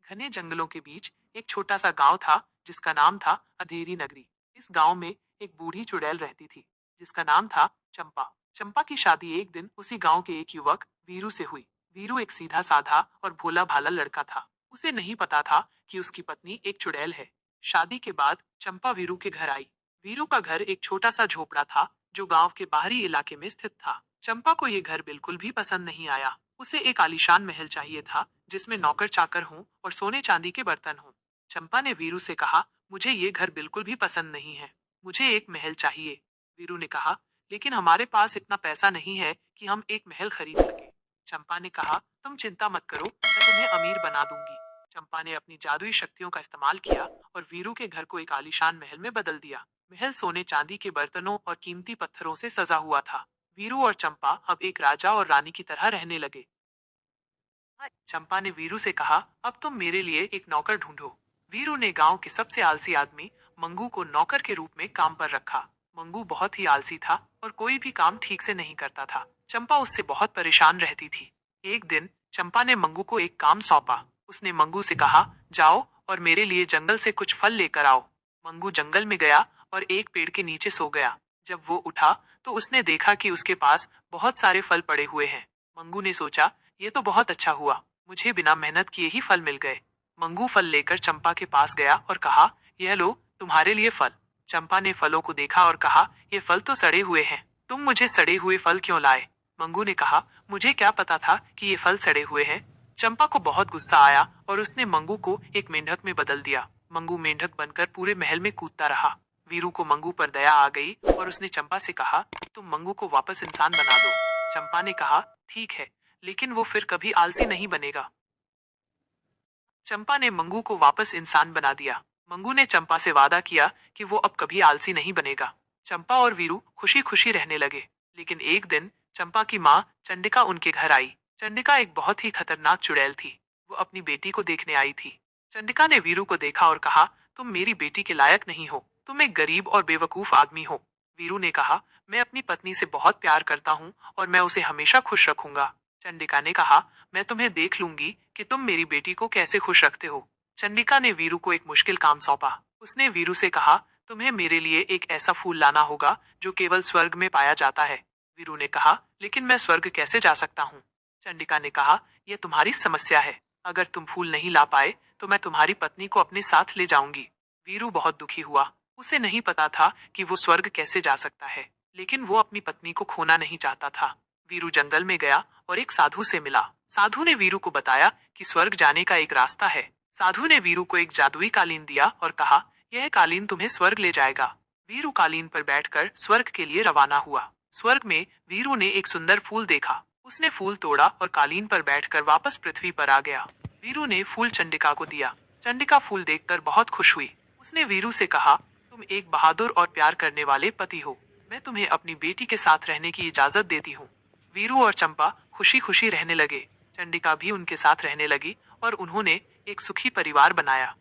घने जंगलों के बीच एक छोटा सा गांव था जिसका नाम था अंधेरी नगरी। इस गांव में एक बूढ़ी चुड़ैल रहती थी जिसका नाम था चंपा। चंपा की शादी एक दिन उसी गांव के एक युवक वीरू से हुई। वीरू एक सीधा साधा और भोला भाला लड़का था। उसे नहीं पता था कि उसकी पत्नी एक चुड़ैल है। शादी के बाद चंपा वीरू के घर आई। वीरू का घर एक छोटा सा झोपड़ा था जो गांव के बाहरी इलाके में स्थित था। चंपा को ये घर बिल्कुल भी पसंद नहीं आया। उसे एक आलीशान महल चाहिए था जिसमें नौकर चाकर हों और सोने चांदी के बर्तन हों। चंपा ने वीरू से कहा, मुझे ये घर बिल्कुल भी पसंद नहीं है, मुझे एक महल चाहिए। वीरू ने कहा, लेकिन हमारे पास इतना पैसा नहीं है कि हम एक महल खरीद सके। चंपा ने कहा, तुम चिंता मत करो, मैं तुम्हें अमीर बना दूंगी। चंपा ने अपनी जादुई शक्तियों का इस्तेमाल किया और वीरू के घर को एक आलीशान महल में बदल दिया। महल सोने चांदी के बर्तनों और कीमती पत्थरों से सजा हुआ था। वीरू और चंपा अब एक राजा और रानी की तरह रहने लगे। चंपा ने वीरू से कहा, अब तुम मेरे लिए एक नौकर ढूंढो। वीरू ने गांव के सबसे आलसी आदमी मंगू को नौकर के रूप में काम पर रखा। मंगू बहुत ही आलसी था और कोई भी काम ठीक से नहीं करता था। चंपा उससे बहुत परेशान रहती थी। एक दिन चंपा ने मंगू को एक काम सौंपा। उसने मंगू से कहा, जाओ और मेरे लिए जंगल से कुछ फल लेकर आओ। मंगू जंगल में गया और एक पेड़ के नीचे सो गया। जब वो उठा तो उसने देखा कि उसके पास बहुत सारे फल पड़े हुए हैं। मंगू ने सोचा, ये तो बहुत अच्छा हुआ, मुझे बिना मेहनत किए ही फल मिल गए। मंगू फल लेकर चंपा के पास गया और कहा, यह लो तुम्हारे लिए फल। चंपा ने फलों को देखा और कहा, ये फल तो सड़े हुए हैं, तुम मुझे सड़े हुए फल क्यों लाए? मंगू ने कहा, मुझे क्या पता था कि ये फल सड़े हुए हैं। चंपा को बहुत गुस्सा आया और उसने मंगू को एक मेंढक में बदल दिया। मंगू मेंढक बनकर पूरे महल में कूदता रहा। वीरू को मंगू पर दया आ गई और उसने चंपा से कहा, तुम मंगू को वापस इंसान बना दो। चंपा ने कहा, ठीक है, लेकिन वो फिर कभी आलसी नहीं बनेगा। चंपा ने मंगू को वापस इंसान बना दिया। मंगू ने चंपा से वादा किया कि वो अब कभी आलसी नहीं बनेगा। चंपा और वीरू खुशी खुशी रहने लगे। लेकिन एक दिन चंपा की माँ चंडिका उनके घर आई। चंडिका एक बहुत ही खतरनाक चुड़ैल थी। वो अपनी बेटी को देखने आई थी। चंडिका ने वीरू को देखा और कहा, तुम मेरी बेटी के लायक नहीं हो, तुम एक गरीब और बेवकूफ आदमी हो। वीरू ने कहा, मैं अपनी पत्नी से बहुत प्यार करता हूँ और मैं उसे हमेशा खुश रखूंगा। चंडिका ने कहा, मैं तुम्हें देख लूंगी कि तुम मेरी बेटी को कैसे खुश रखते हो। चंडिका ने वीरू को एक मुश्किल काम सौंपा। उसने वीरू से कहा, तुम्हें मेरे लिए एक ऐसा फूल लाना होगा जो केवल स्वर्ग में पाया जाता है। वीरू ने कहा, लेकिन मैं स्वर्ग कैसे जा सकता हूँ? चंडिका ने कहा, यह तुम्हारी समस्या है। अगर तुम फूल नहीं ला पाए तो मैं तुम्हारी पत्नी को अपने साथ ले जाऊंगी। वीरू बहुत दुखी हुआ। उसे नहीं पता था कि वो स्वर्ग कैसे जा सकता है, लेकिन वो अपनी पत्नी को खोना नहीं चाहता था। वीरू जंगल में गया और एक साधु से मिला। साधु ने वीरू को बताया कि स्वर्ग जाने का एक रास्ता है। साधु ने वीरू को एक जादुई कालीन दिया और कहा, यह कालीन तुम्हें स्वर्ग ले जाएगा। वीरू कालीन पर बैठकर स्वर्ग के लिए रवाना हुआ। स्वर्ग में वीरू ने एक सुंदर फूल देखा। उसने फूल तोड़ा और कालीन पर बैठकर वापस पृथ्वी पर आ गया। वीरू ने फूल चंडिका को दिया। चंडिका फूल देखकर बहुत खुश हुई। उसने वीरू से कहा, तुम एक बहादुर और प्यार करने वाले पति हो। मैं तुम्हें अपनी बेटी के साथ रहने की इजाजत देती हूँ। वीरू और चंपा खुशी खुशी रहने लगे। चंडिका भी उनके साथ रहने लगी और उन्होंने एक सुखी परिवार बनाया।